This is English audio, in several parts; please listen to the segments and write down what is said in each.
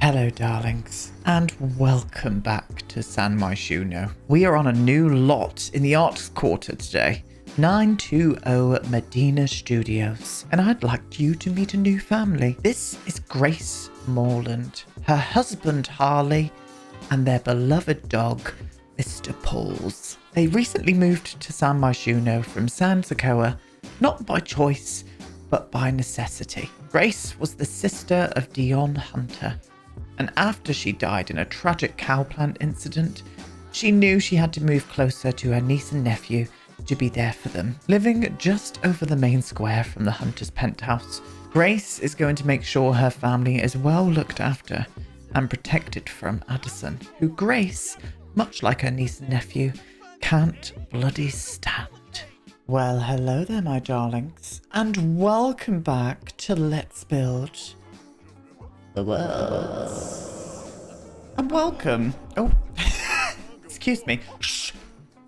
Hello darlings, and welcome back to San Myshuno. We are on a new lot in the Arts Quarter today, 920 Medina Studios, and I'd like you to meet a new family. This is Grace Moreland, her husband Harley, and their beloved dog, Mr Paws. They recently moved to San Myshuno from San Sokoa, not by choice, but by necessity. Grace was the sister of Dion Hunter, and after she died in a tragic cow plant incident, she knew she had to move closer to her niece and nephew to be there for them. Living just over the main square from the Hunter's penthouse, Grace is going to make sure her family is well looked after and protected from Addison, who Grace, much like her niece and nephew, can't bloody stand. Well, hello there, my darlings, and welcome back to Let's Build the World. And welcome. Oh, excuse me. Shh.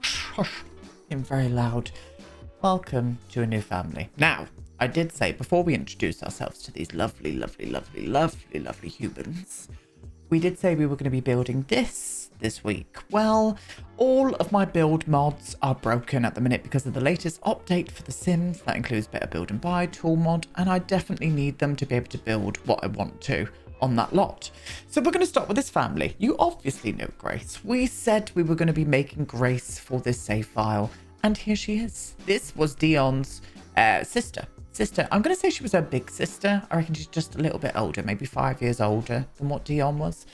Hush. I'm very loud. Welcome to a new family. Now, I did say before we introduce ourselves to these lovely humans, we did say we were going to be building this week. Well, all of my build mods are broken at the minute because of the latest update for The Sims. That includes Better Build and Buy tool mod, and I definitely need them to be able to build what I want to on that lot. So we're going to start with this family. You obviously know Grace. We said we were going to be making Grace for this save file, and here she is. This was Dion's sister. I'm going to say she was her big sister. I reckon she's just a little bit older, maybe 5 years older than what Dion was.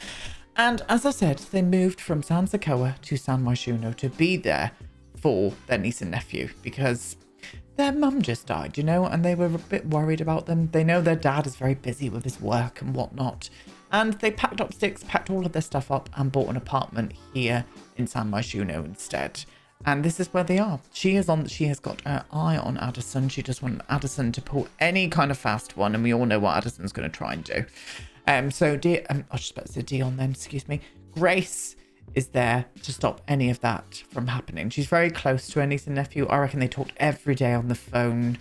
And as I said, they moved from San Sokoa to San Myshuno to be there for their niece and nephew because their mum just died, you know, and they were a bit worried about them. They know their dad is very busy with his work and whatnot. And they packed up sticks, packed all of their stuff up and bought an apartment here in San Myshuno instead. And this is where they are. She has got her eye on Addison. She just wants Addison to pull any kind of fast one. And we all know what Addison's going to try and do. I was just about to say Dion then, excuse me. Grace is there to stop any of that from happening. She's very close to her niece and nephew. I reckon they talked every day on the phone.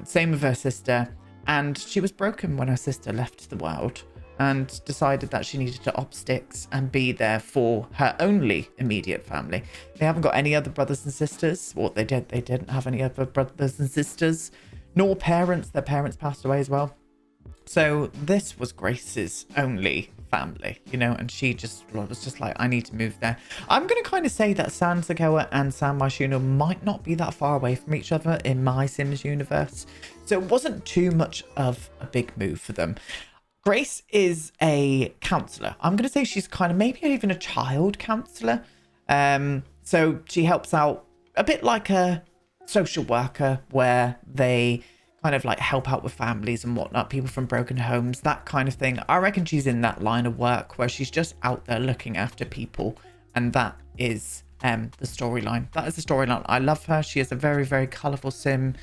Same with her sister. And she was broken when her sister left the world and decided that she needed to op sticks and be there for her only immediate family. They haven't got any other brothers and sisters. Well, they didn't have any other brothers and sisters, nor parents. Their parents passed away as well. So this was Grace's only family, you know, and she was just like, I need to move there. I'm going to kind of say that San Sokoa and San Myshuno might not be that far away from each other in my Sims universe. So it wasn't too much of a big move for them. Grace is a counsellor. I'm going to say she's kind of maybe even a child counsellor. So she helps out a bit like a social worker where they kind of like help out with families and whatnot, people from broken homes, that kind of thing. I reckon she's in that line of work where she's just out there looking after people. And that is the storyline. That is the storyline. I love her. She is a very, very colourful sim,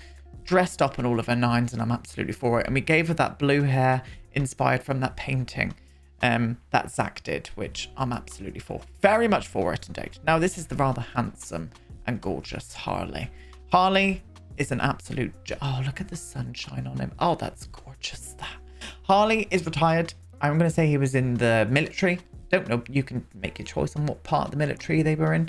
dressed up in all of her nines, and I'm absolutely for it. And we gave her that blue hair inspired from that painting that Zach did, which I'm absolutely for. Very much for it indeed. Now, this is the rather handsome and gorgeous Harley. Harley is an absolute... Oh, look at the sunshine on him. Oh, that's gorgeous. That Harley is retired. I'm going to say he was in the military. Don't know. You can make your choice on what part of the military they were in.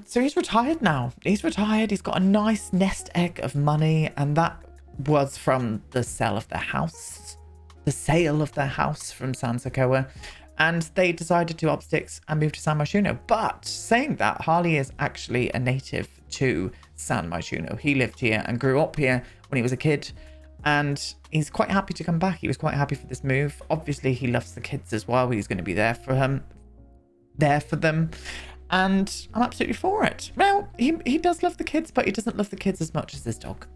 So he's retired now. He's retired. He's got a nice nest egg of money, and that was from the sale of their house. The sale of their house from San Sokoa. And they decided to up sticks and move to San Myshuno. But saying that, Harley is actually a native to San Myshuno. He lived here and grew up here when he was a kid. And he's quite happy to come back. He was quite happy for this move. Obviously, he loves the kids as well. He's going to be there for them. And I'm absolutely for it. Well, he does love the kids, but he doesn't love the kids as much as his dog.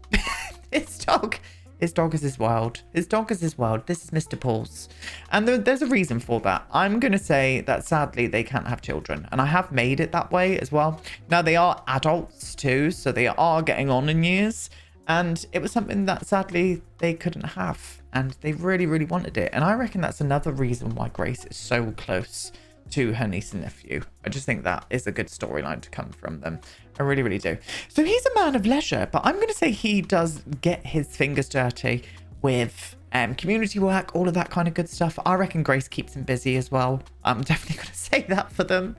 His dog is his world. His dog is his world. This is Mr Paws. And there's a reason for that. I'm going to say that sadly they can't have children. And I have made it that way as well. Now they are adults too, so they are getting on in years. And it was something that sadly they couldn't have. And they really, really wanted it. And I reckon that's another reason why Grace is so close to her niece and nephew. I just think that is a good storyline to come from them. I really, really do. So he's a man of leisure, but I'm going to say he does get his fingers dirty with community work, all of that kind of good stuff. I reckon Grace keeps them busy as well. I'm definitely going to say that for them.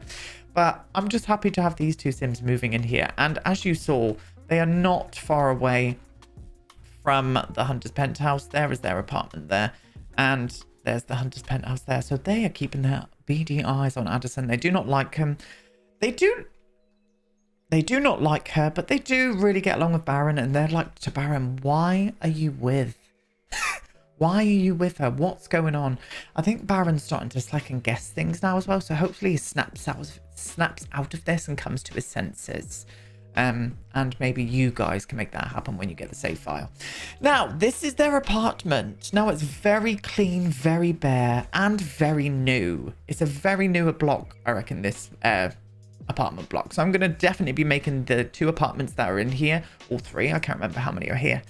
But I'm just happy to have these two Sims moving in here. And as you saw, they are not far away from the Hunter's Penthouse. There is their apartment there. And there's the Hunter's Penthouse there. So they are keeping their beady eyes on Addison. They do not like him. They do not like her, but they do really get along with Baron. And they're like to Baron, why are you with? Why are you with her? What's going on? I think Baron's starting to second guess things now as well. So hopefully he snaps out of this and comes to his senses. And maybe you guys can make that happen when you get the save file. Now, this is their apartment. Now, it's very clean, very bare, and very new. It's a very new block, I reckon, this apartment block. So I'm going to definitely be making the 2 apartments that are in here, or 3, I can't remember how many are here.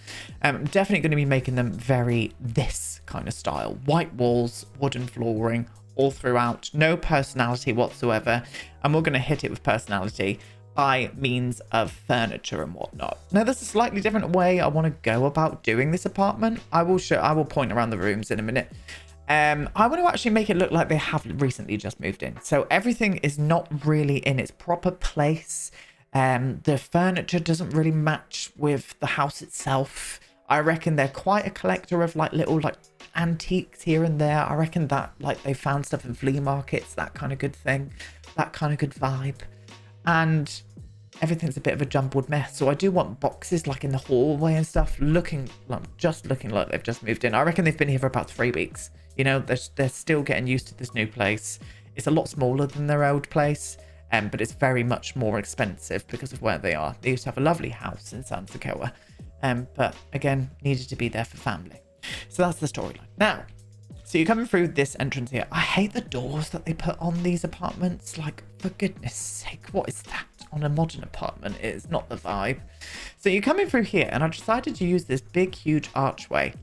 I'm definitely going to be making them very this kind of style. White walls, wooden flooring, all throughout. No personality whatsoever. And we're going to hit it with personality by means of furniture and whatnot. Now, there's a slightly different way I want to go about doing this apartment. I will point around the rooms in a minute. I want to actually make it look like they have recently just moved in. So everything is not really in its proper place. The furniture doesn't really match with the house itself. I reckon they're quite a collector of like little like antiques here and there. I reckon that like they found stuff in flea markets, that kind of good thing, that kind of good vibe. And everything's a bit of a jumbled mess. So I do want boxes like in the hallway and stuff looking like they've just moved in. I reckon they've been here for about 3 weeks. You know, they're still getting used to this new place. It's a lot smaller than their old place, but it's very much more expensive because of where they are. They used to have a lovely house in San Francisco, but again, needed to be there for family. So that's the storyline. Now, so you're coming through this entrance here. I hate the doors that they put on these apartments. Like, for goodness sake, what is that on a modern apartment? It is not the vibe. So you're coming through here, and I decided to use this big, huge archway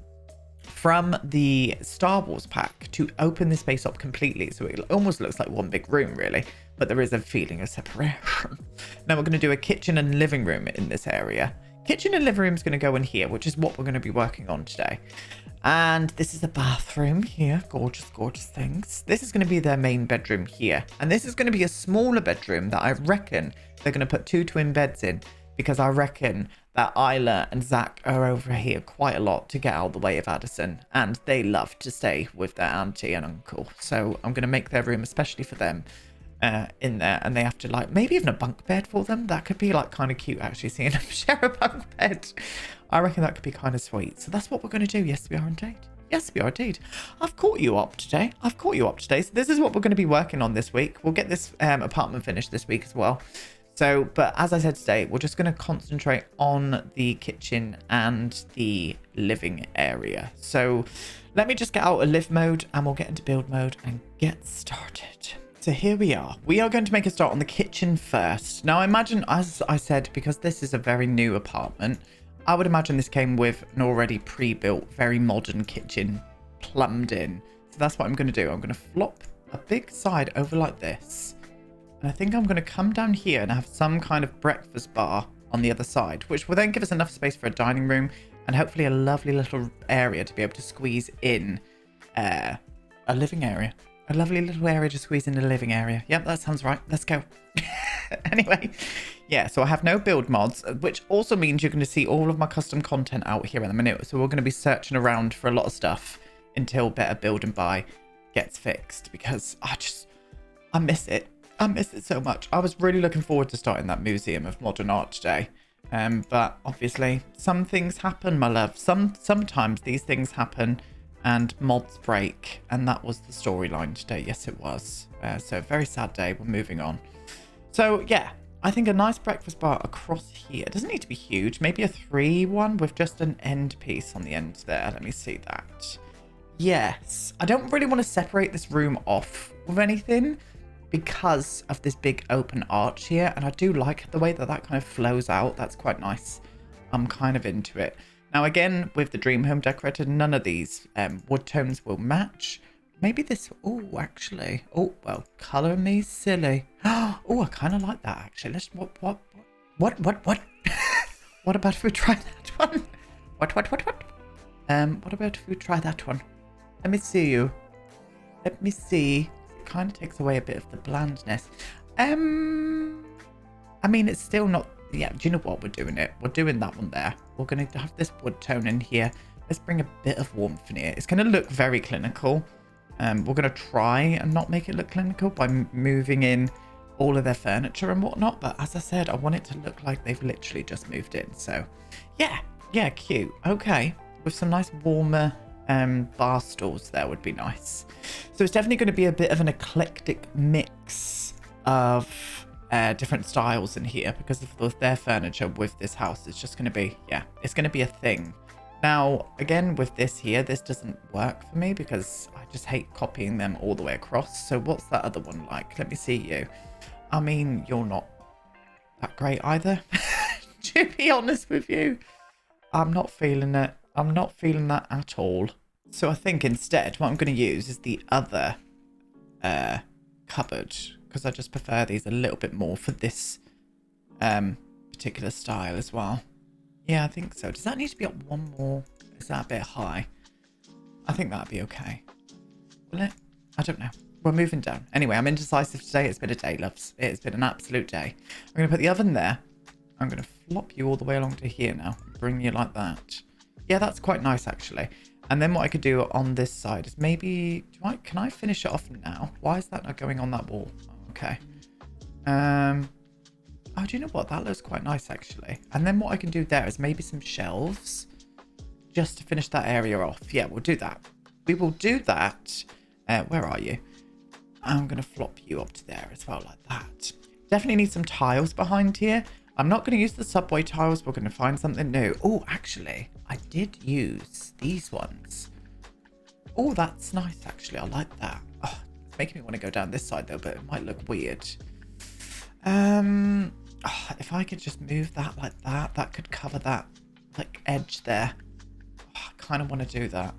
from the Star Wars pack to open this space up completely. So it almost looks like one big room, really. But there is a feeling of separation. Now we're going to do a kitchen and living room in this area. Kitchen and living room is going to go in here, which is what we're going to be working on today. And this is the bathroom here. Gorgeous, gorgeous things. This is going to be their main bedroom here. And this is going to be a smaller bedroom that I reckon they're going to put 2 twin beds in. Because I reckon that Isla and Zach are over here quite a lot to get out of the way of Addison. And they love to stay with their auntie and uncle. So I'm going to make their room especially for them in there. And they have to like, maybe even a bunk bed for them. That could be like kind of cute actually, seeing them share a bunk bed. I reckon that could be kind of sweet. So that's what we're going to do. Yes, we are indeed. Yes, we are indeed. I've caught you up today. So this is what we're going to be working on this week. We'll get this apartment finished this week as well. So, but as I said today, we're just going to concentrate on the kitchen and the living area. So let me just get out of live mode and we'll get into build mode and get started. So here we are. We are going to make a start on the kitchen first. Now, I imagine, as I said, because this is a very new apartment, I would imagine this came with an already pre-built, very modern kitchen plumbed in. So that's what I'm going to do. I'm going to flop a big side over like this. And I think I'm going to come down here and have some kind of breakfast bar on the other side, which will then give us enough space for a dining room and hopefully a lovely little area to be able to squeeze in a living area. A lovely little area to squeeze in a living area. Yep, that sounds right. Let's go. Anyway, yeah, so I have no build mods, which also means you're going to see all of my custom content out here in a minute. So we're going to be searching around for a lot of stuff until Better Build and Buy gets fixed because I miss it. I miss it so much. I was really looking forward to starting that Museum of Modern Art today. But obviously, some things happen, my love. Sometimes these things happen and mods break. And that was the storyline today. Yes, it was. So very sad day. We're moving on. So, yeah. I think a nice breakfast bar across here. It doesn't need to be huge. Maybe a 3 one with just an end piece on the end there. Let me see that. Yes. I don't really want to separate this room off with anything, because of this big open arch here, and I do like the way that kind of flows out. That's quite nice. I'm kind of into it. Now again, with the dream home decorator, none of these wood tones will match. Maybe this, oh actually, oh well, color me silly. Oh, I kind of like that actually. Let's what what about if we try that one? What What about if we try that one? Let me see you. Let me see. It kind of takes away a bit of the blandness. I mean, it's still not... Yeah, do you know what? We're doing it. We're doing that one there. We're going to have this wood tone in here. Let's bring a bit of warmth in here. It's going to look very clinical. We're going to try and not make it look clinical by moving in all of their furniture and whatnot. But as I said, I want it to look like they've literally just moved in. So, yeah, cute. Okay. With some nice warmer bar stools there would be nice. So it's definitely going to be a bit of an eclectic mix of different styles in here because of their furniture with this house. It's just going to be, it's going to be a thing. Now, again, with this here, this doesn't work for me because I just hate copying them all the way across. So what's that other one like? Let me see you. I mean, you're not that great either, to be honest with you. I'm not feeling it. I'm not feeling that at all. So I think instead what I'm going to use is the other cupboard because I just prefer these a little bit more for this particular style as well. Yeah, I think so. Does that need to be up one more? Is that a bit high? I think that'd be okay. Will it? I don't know. We're moving down. Anyway, I'm indecisive today. It's been a day, loves. It's been an absolute day. I'm going to put the oven there. I'm going to flop you all the way along to here now. Bring you like that. Yeah, that's quite nice, actually. And then what I could do on this side is maybe... Can I finish it off now? Why is that not going on that wall? Oh, okay. Oh, do you know what? That looks quite nice, actually. And then what I can do there is maybe some shelves just to finish that area off. Yeah, we'll do that. We will do that. Where are you? I'm going to flop you up to there as well, like that. Definitely need some tiles behind here. I'm not going to use the subway tiles. We're going to find something new. Oh, actually, I did use these ones. Oh, that's nice, actually. I like that. Oh, it's making me want to go down this side, though, but it might look weird. If I could just move that like that, that could cover that like edge there. Oh, I kind of want to do that.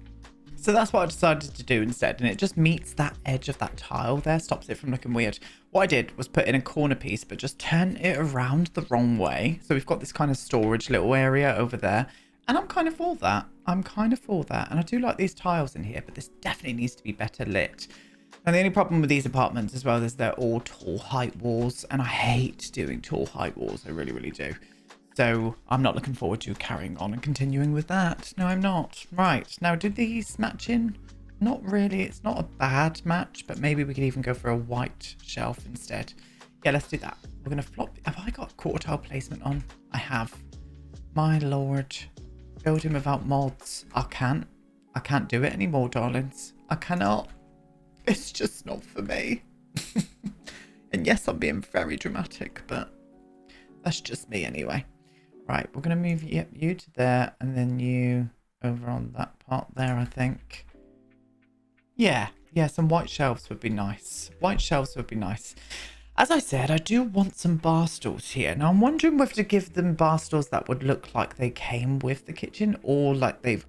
So that's what I decided to do instead. And it just meets that edge of that tile there, stops it from looking weird. What I did was put in a corner piece, but just turn it around the wrong way. So we've got this kind of storage little area over there. And I'm kind of for that. I'm kind of for that. And I do like these tiles in here, but this definitely needs to be better lit. And the only problem with these apartments as well is they're all tall height walls. And I hate doing tall height walls. I really, really do. So I'm not looking forward to carrying on and continuing with that. No, I'm not. Right. Now, did these match in? Not really. It's not a bad match, but maybe we could even go for a white shelf instead. Yeah, let's do that. We're going to flop. Have I got quarter tile placement on? I have. My lord. Building without mods. I can't do it anymore, darlings. I cannot. It's just not for me. And yes, I'm being very dramatic, but that's just me anyway. Right, we're going to move you to there and then you over on that part there, I think. Yeah, some white shelves would be nice. White shelves would be nice. As I said, I do want some bar stools here. Now, I'm wondering whether to give them bar stools that would look like they came with the kitchen or like they've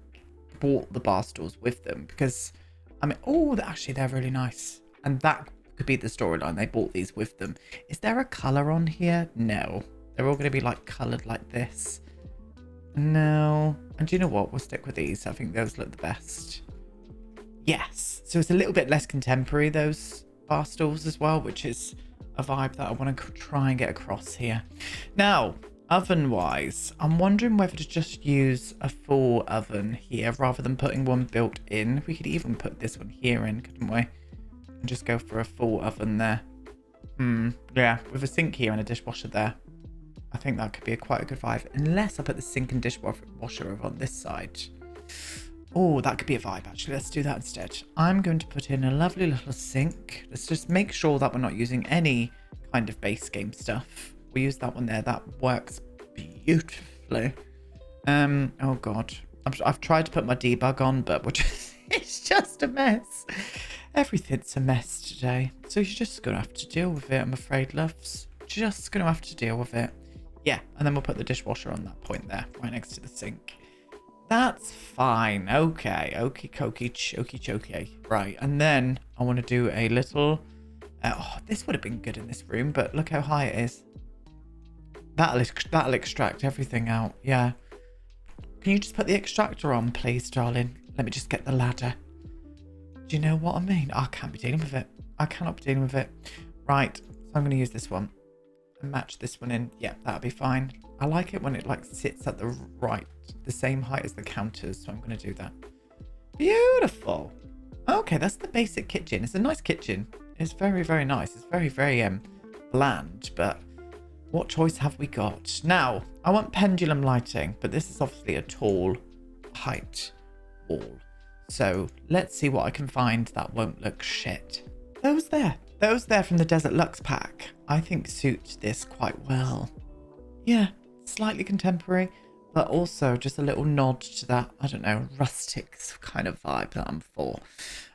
bought the bar stools with them. Because, I mean, oh, actually, they're really nice. And that could be the storyline. They bought these with them. Is there a colour on here? No. They're all going to be like coloured like this. No. And do you know what? We'll stick with these. I think those look the best. Yes. So it's a little bit less contemporary, those bar stools as well, which is a vibe that I want to try and get across here. Now, oven-wise, I'm wondering whether to just use a full oven here rather than putting one built in. We could even put this one here in, couldn't we? And just go for a full oven there. Yeah, with a sink here and a dishwasher there. I think that could be quite a good vibe. Unless I put the sink and dishwasher over on this side. Oh, that could be a vibe, actually. Let's do that instead. I'm going to put in a lovely little sink. Let's just make sure that we're not using any kind of base game stuff. We use that one there. That works beautifully. Oh, God. I've tried to put my debug on, but it's just a mess. Everything's a mess today. So you're just going to have to deal with it, I'm afraid, loves. Just going to have to deal with it. Yeah, and then we'll put the dishwasher on that point there, right next to the sink. That's fine. Okay, okie dokie, choky choky. Right, and then I want to do a little... oh, this would have been good in this room, but look how high it is. That'll extract everything out, yeah. Can you just put the extractor on, please, darling? Let me just get the ladder. Do you know what I mean? I can't be dealing with it. I cannot be dealing with it. Right, so I'm going to use this one and match this one in. Yeah, that'll be fine. I like it when it like sits at the same height as the counters, so I'm going to do that. Beautiful. Okay, that's the basic kitchen. It's a nice kitchen. It's very, very nice. It's very, very bland, but what choice have we got? Now, I want pendulum lighting, but this is obviously a tall height wall. So let's see what I can find that won't look shit. Those there from the Desert Luxe pack, I think suit this quite well. Yeah, slightly contemporary, but also just a little nod to that, I don't know, rustic kind of vibe that I'm for.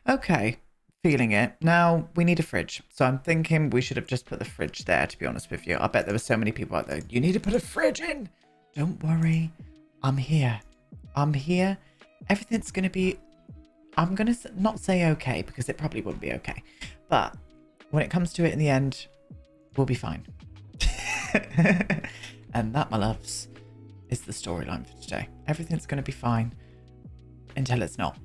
Okay, feeling it. Now, we need a fridge. So I'm thinking we should have just put the fridge there, to be honest with you. I bet there were so many people out there, you need to put a fridge in. Don't worry, I'm here. I'm here. Everything's going to be, I'm going to not say okay, because it probably wouldn't be okay. But when it comes to it in the end, we'll be fine. And that, my loves, is the storyline for today. Everything's going to be fine until it's not.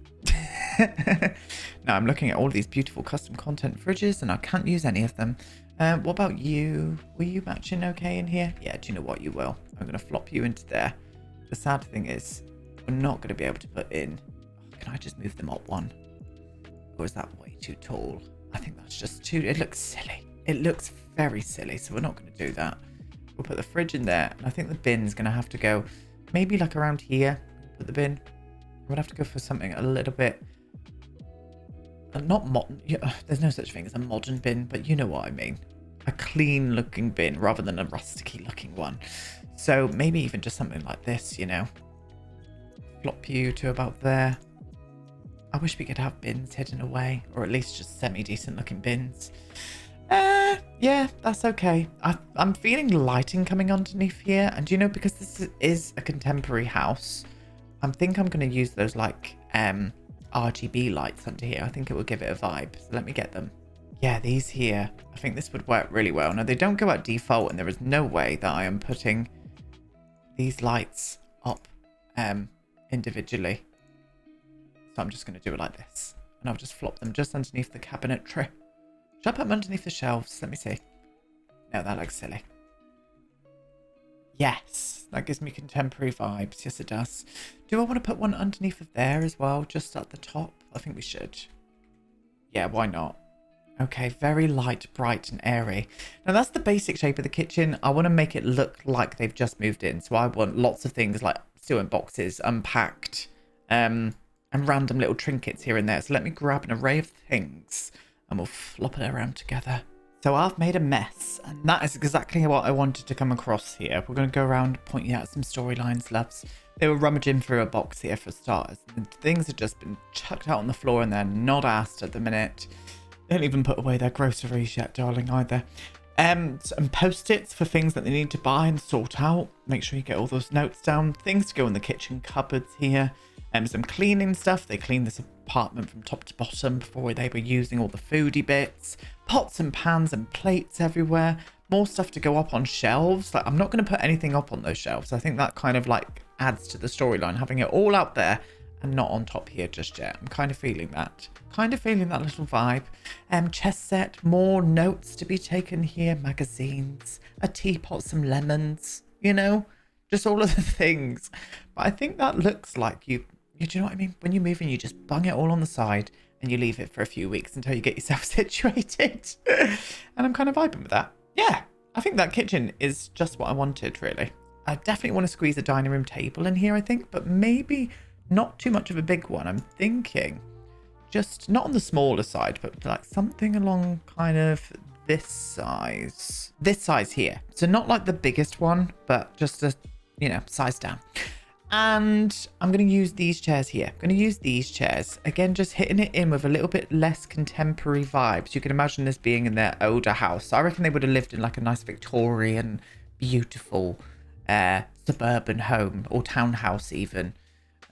Now I'm looking at all these beautiful custom content fridges and I can't use any of them. What about you? Were you matching okay in here? Yeah, do you know what? You will. I'm going to flop you into there. The sad thing is we're not going to be able to put in... Oh, can I just move them up one? Or is that way too tall? I think that's just too... It looks silly. It looks very silly, so we're not going to do that. We'll put the fridge in there, and I think the bin's going to have to go maybe like around here. Put the bin. I would have to go for something a little bit... Not modern. Yeah, there's no such thing as a modern bin, but you know what I mean. A clean looking bin rather than a rusticy looking one. So maybe even just something like this, you know. Flop you to about there. I wish we could have bins hidden away, or at least just semi-decent looking bins. Yeah, that's okay. I'm feeling lighting coming underneath here, and you know, because this is a contemporary house, I think I'm going to use those like RGB lights under here. I think it will give it a vibe. So let me get them. Yeah, these here. I think this would work really well. Now, they don't go at default, and there is no way that I am putting these lights up individually. So I'm just going to do it like this. And I'll just flop them just underneath the cabinetry. Should I put them underneath the shelves? Let me see. No, that looks silly. Yes, that gives me contemporary vibes. Yes, it does. Do I want to put one underneath of there as well, just at the top? I think we should. Yeah, why not? Okay, very light, bright and airy. Now, that's the basic shape of the kitchen. I want to make it look like they've just moved in. So I want lots of things like still in boxes, unpacked, and random little trinkets here and there. So let me grab an array of things and we'll flop it around together. So I've made a mess, and that is exactly what I wanted to come across here. We're going to go around pointing out some storylines, loves. They were rummaging through a box here for starters. And things have just been chucked out on the floor and they're not asked at the minute. They don't even put away their groceries yet, darling, either. And post-its for things that they need to buy and sort out. Make sure you get all those notes down. Things to go in the kitchen cupboards here. Some cleaning stuff. They cleaned this apartment from top to bottom before they were using all the foodie bits. Pots and pans and plates everywhere. More stuff to go up on shelves. Like, I'm not going to put anything up on those shelves. I think that kind of like adds to the storyline, having it all out there and not on top here just yet. I'm kind of feeling that. Kind of feeling that little vibe. Chess set, more notes to be taken here, magazines, a teapot, some lemons, you know, just all of the things. But I think that looks like do you know what I mean? When you move in, you just bung it all on the side and you leave it for a few weeks until you get yourself situated. And I'm kind of vibing with that. Yeah, I think that kitchen is just what I wanted, really. I definitely want to squeeze a dining room table in here, I think, but maybe not too much of a big one. I'm thinking just not on the smaller side, but like something along kind of this size here. So not like the biggest one, but just a, you know, size down. And I'm going to use these chairs here. I'm going to use these chairs. Again, just hitting it in with a little bit less contemporary vibes. You can imagine this being in their older house. So I reckon they would have lived in like a nice Victorian, beautiful suburban home or townhouse even.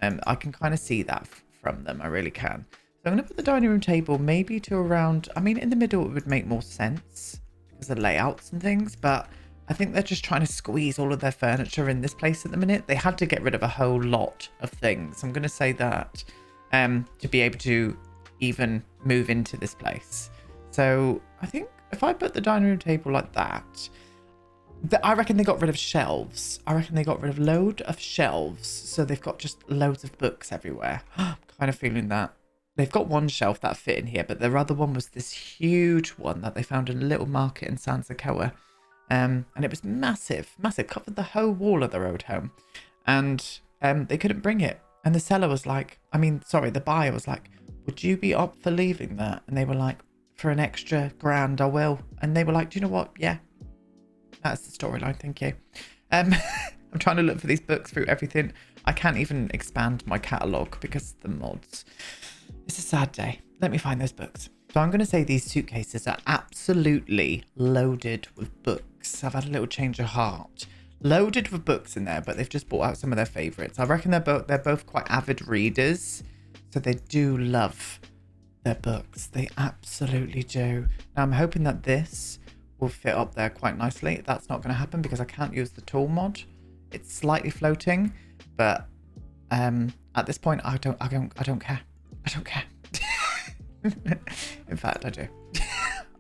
I can kind of see that from them. I really can. So I'm going to put the dining room table maybe to around... I mean, in the middle it would make more sense because of layouts and things. But I think they're just trying to squeeze all of their furniture in this place at the minute. They had to get rid of a whole lot of things. I'm going to say that to be able to even move into this place. So I think if I put the dining room table like that, I reckon they got rid of shelves. I reckon they got rid of load of shelves. So they've got just loads of books everywhere. I'm kind of feeling that. They've got one shelf that fit in here, but their other one was this huge one that they found in a little market in San Zakoa. And it was massive, covered the whole wall of their old home. And they couldn't bring it. And the seller was like, the buyer was like, would you be up for leaving that? And they were like, for an extra grand, I will. And they were like, do you know what? Yeah, that's the storyline. Thank you. I'm trying to look for these books through everything. I can't even expand my catalogue because of the mods. It's a sad day. Let me find those books. So I'm going to say these suitcases are absolutely loaded with books. I've had a little change of heart. Loaded with books in there, but they've just brought out some of their favourites. I reckon they're both quite avid readers, so they do love their books. They absolutely do. Now I'm hoping that this will fit up there quite nicely. That's not going to happen because I can't use the tool mod. It's slightly floating, but at this point I don't care. I don't care. In fact, I do.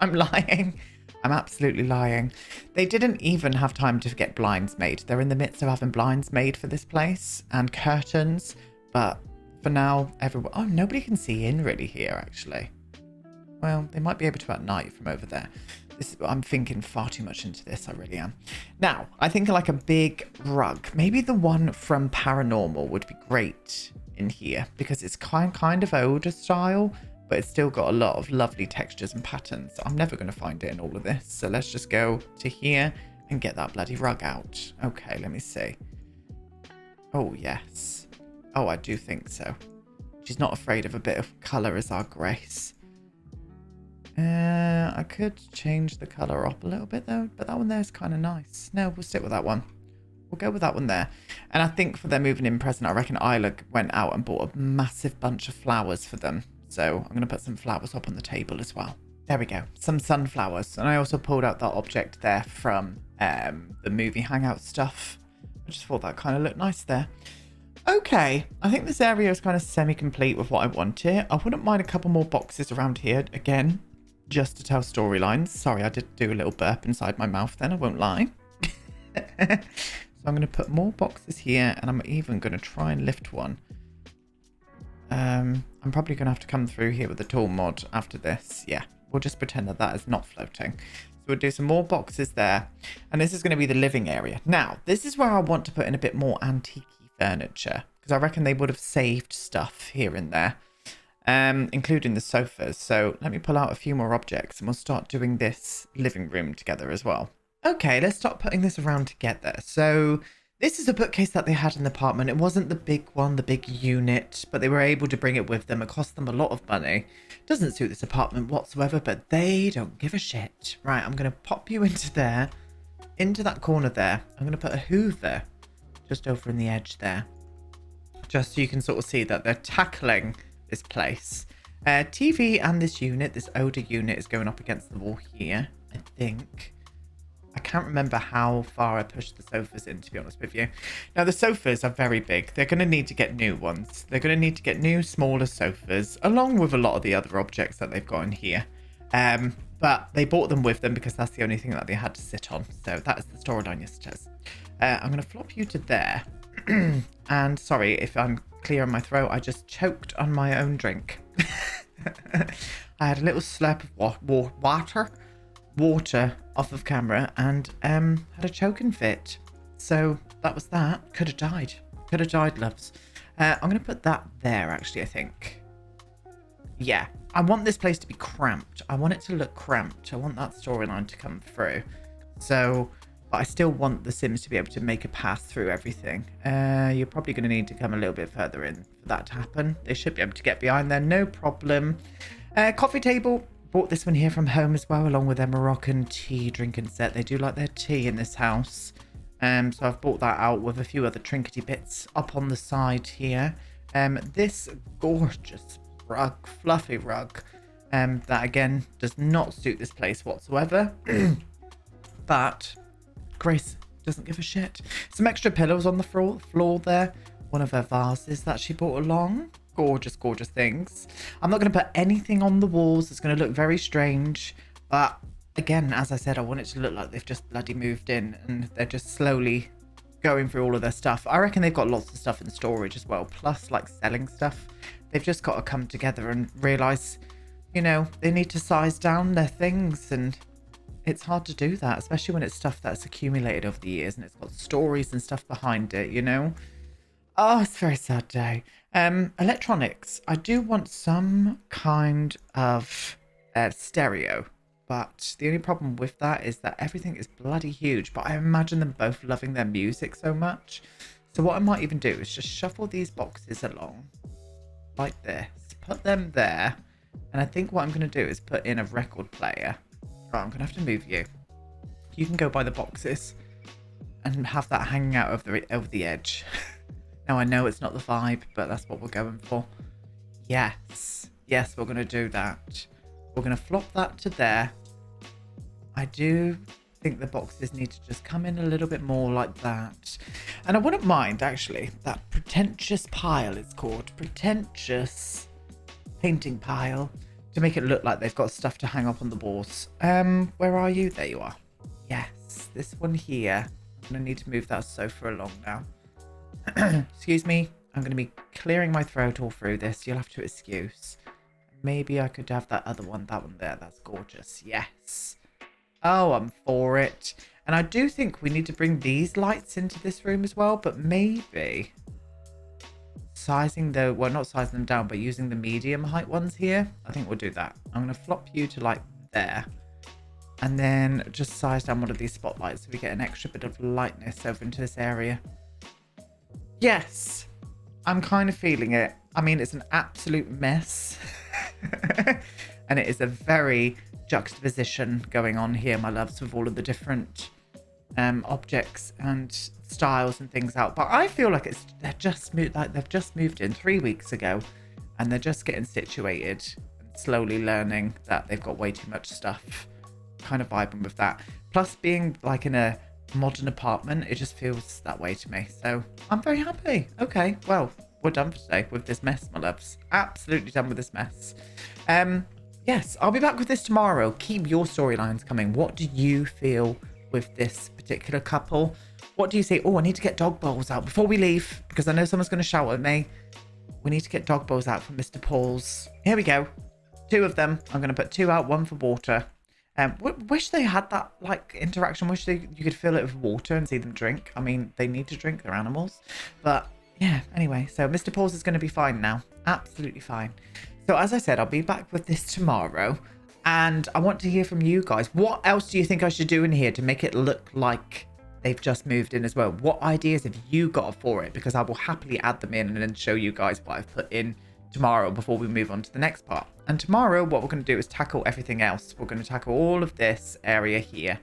I'm lying. I'm absolutely lying. They didn't even have time to get blinds made. They're in the midst of having blinds made for this place and curtains. But for now, everyone... Oh, nobody can see in really here, actually. Well, they might be able to at night from over there. I'm thinking far too much into this. I really am. Now, I think like a big rug. Maybe the one from Paranormal would be great in here because it's kind of older style, but it's still got a lot of lovely textures and patterns. I'm never going to find it in all of this. So let's just go to here and get that bloody rug out. Okay, let me see. Oh, yes. Oh, I do think so. She's not afraid of a bit of colour as our Grace. I could change the colour up a little bit though, but that one there is kind of nice. No, we'll stick with that one. We'll go with that one there. And I think for their moving in present, I reckon Isla went out and bought a massive bunch of flowers for them. So I'm going to put some flowers up on the table as well. There we go. Some sunflowers. And I also pulled out that object there from the movie hangout stuff. I just thought that kind of looked nice there. Okay. I think this area is kind of semi-complete with what I wanted. I wouldn't mind a couple more boxes around here again, just to tell storylines. Sorry, I did do a little burp inside my mouth then. I won't lie. So I'm going to put more boxes here, and I'm even going to try and lift one. I'm probably going to have to come through here with the tool mod after this. Yeah, we'll just pretend that that is not floating. So we'll do some more boxes there. And this is going to be the living area. Now, this is where I want to put in a bit more antique furniture, because I reckon they would have saved stuff here and there, including the sofas. So let me pull out a few more objects and we'll start doing this living room together as well. Okay, let's start putting this around together. So this is a bookcase that they had in the apartment. It wasn't the big one, the big unit, but they were able to bring it with them. It cost them a lot of money. Doesn't suit this apartment whatsoever, but they don't give a shit. Right, I'm going to pop you into there, into that corner there. I'm going to put a Hoover just over in the edge there, just so you can sort of see that they're tackling this place. TV and this unit, this older unit, is going up against the wall here, I think. I can't remember how far I pushed the sofas in, to be honest with you. Now, the sofas are very big. They're going to need to get new ones. They're going to need to get new, smaller sofas, along with a lot of the other objects that they've got in here. But they bought them with them because that's the only thing that they had to sit on. So that is the storyline, yes it is. I'm going to flop you to there. And sorry if I'm clear on my throat. I just choked on my own drink. I had a little slurp of water off of camera and had a choking fit. So that was that. Could have died, loves. I'm going to put that there, actually, I think. Yeah, I want this place to be cramped. I want it to look cramped. I want that storyline to come through. So, but I still want the Sims to be able to make a pass through everything. You're probably going to need to come a little bit further in for that to happen. They should be able to get behind there, no problem. Coffee table. Bought this one here from home as well, along with their Moroccan tea drinking set. They do like their tea in this house. So I've bought that out with a few other trinkety bits up on the side here. This gorgeous rug, fluffy rug, that again does not suit this place whatsoever. But Grace doesn't give a shit. Some extra pillows on the floor there. One of her vases that she brought along. Gorgeous, gorgeous things. I'm not going to put anything on the walls. It's going to look very strange. But again, as I said, I want it to look like they've just bloody moved in and they're just slowly going through all of their stuff. I reckon they've got lots of stuff in storage as well, plus like selling stuff. They've just got to come together and realize, you know, they need to size down their things, and it's hard to do that, especially when it's stuff that's accumulated over the years and it's got stories and stuff behind it, you know. Oh, it's a very sad day. Electronics. I do want some kind of stereo. But the only problem with that is that everything is bloody huge. But I imagine them both loving their music so much. So what I might even do is just shuffle these boxes along like this. Put them there. And I think what I'm going to do is put in a record player. Right, I'm going to have to move you. You can go by the boxes and have that hanging out over the edge. Now, I know it's not the vibe, but that's what we're going for. Yes. Yes, we're going to do that. We're going to flop that to there. I do think the boxes need to just come in a little bit more like that. And I wouldn't mind, actually, that pretentious pile, it's called. Pretentious painting pile. To make it look like they've got stuff to hang up on the walls. Where are you? There you are. Yes, this one here. I'm going to need to move that sofa along now. Excuse me. I'm going to be clearing my throat all through this. You'll have to excuse. Maybe I could have that other one. That one there. That's gorgeous. Yes. Oh, I'm for it. And I do think we need to bring these lights into this room as well. But maybe sizing the... Well, not sizing them down, but using the medium height ones here. I think we'll do that. I'm going to flop you to like there. And then just size down one of these spotlights so we get an extra bit of lightness over into this area. Yes. I'm kind of feeling it. I mean, it's an absolute mess. And it is a very juxtaposition going on here, my loves, with all of the different objects and styles and things out. But I feel like they've just moved in 3 weeks ago, and they're just getting situated and slowly learning that they've got way too much stuff. Kind of vibing with that. Plus, being like in a modern apartment, it just feels that way to me. So I'm very happy. Okay, well, we're done for today with this mess, my loves. Absolutely done with this mess. Yes, I'll be back with this tomorrow. Keep your storylines coming. What do you feel with this particular couple? What do you say? Oh, I need to get dog bowls out before we leave, because I know someone's going to shout at me. We need to get dog bowls out from Mr Paws. Here we go. 2 of them. I'm going to put 2 out, 1 for water. Wish they had that like interaction. Wish you could fill it with water and see them drink. I mean, they need to drink, they're animals. But yeah, anyway, so Mr Paws is going to be fine now. Absolutely fine. So as I said, I'll be back with this tomorrow. And I want to hear from you guys. What else do you think I should do in here to make it look like they've just moved in as well? What ideas have you got for it? Because I will happily add them in and then show you guys what I've put in tomorrow before we move on to the next part. And tomorrow what we're going to do is tackle everything else. We're going to tackle all of this area here.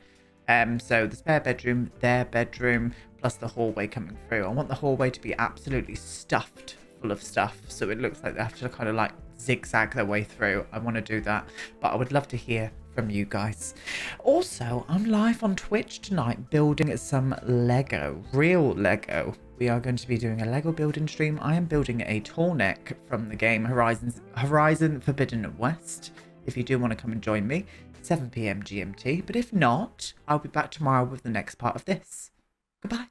So the spare bedroom, their bedroom, plus the hallway coming through. I want the hallway to be absolutely stuffed full of stuff, so it looks like they have to kind of like zigzag their way through. I want to do that, but I would love to hear from you guys. Also, I'm live on Twitch tonight building some Lego, real Lego. We are going to be doing a Lego building stream. I am building a tall neck from the game Horizon Forbidden West. If you do want to come and join me, 7 PM GMT. But if not, I'll be back tomorrow with the next part of this. Goodbye.